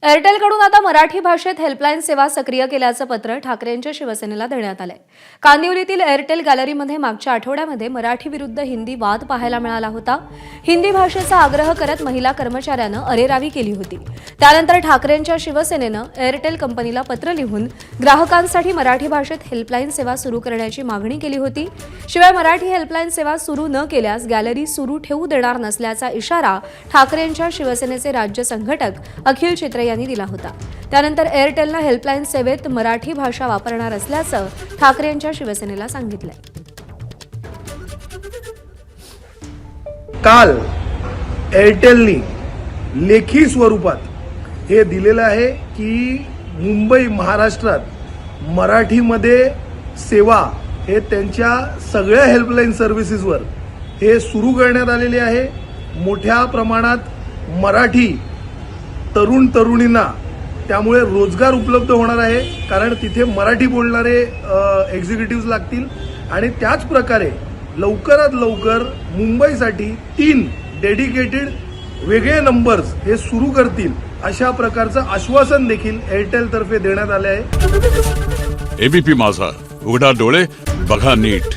एअरटेलकडून आता मराठी भाषेत हेल्पलाईन सेवा सक्रिय केल्याचं पत्र ठाकरेंच्या शिवसेनेला देण्यात आलंय। कांदिवलीतील एअरटेल गॅलरीमध्ये मागच्या आठवड्यामध्ये मराठी विरुद्ध हिंदी वाद पाहायला मिळाला होता। हिंदी भाषेचा आग्रह करत महिला कर्मचाऱ्यानं अरेरावी केली होती। त्यानंतर ठाकरेंच्या शिवसेनेनं एअरटेल कंपनीला पत्र लिहून ग्राहकांसाठी मराठी भाषेत हेल्पलाईन सेवा सुरू करण्याची मागणी केली होती। शिवाय मराठी हेल्पलाईन सेवा सुरू न केल्यास गॅलरी सुरू ठेवू देणार नसल्याचा इशारा ठाकरेंच्या शिवसेनेचे राज्य संघटक अखिल चित्रे यांनी दिला होता। त्यानंतर एअरटेलने हेल्पलाईन सेवेत मराठी भाषा वापरणार असल्याचं ठाकरेंच्या शिवसेनेला सांगितलंय। काल एअरटेलने लेखी स्वरूपात हे दिलेलं आहे की मुंबई महाराष्ट्रात मराठीमध्ये सेवा हे त्यांच्या सगळ्या हेल्पलाईन सर्व्हिसेसवर हे सुरू करण्यात आलेले आहे। मोठ्या प्रमाणात मराठी तरुण तरुणींना त्यामुळे रोजगार उपलब्ध होणार आहे, कारण तिथे मराठी बोलणारे एक्झिक्युटिव्ह लागतील आणि त्याच प्रकारे लवकरात लवकर मुंबईसाठी 3 डेडिकेटेड वेगळे नंबर्स हे सुरू करतील अशा प्रकारचं आश्वासन देखील एअरटेल तर्फे देण्यात आले आहे। एबीपी माझा, उघडा डोळे बघा नीट।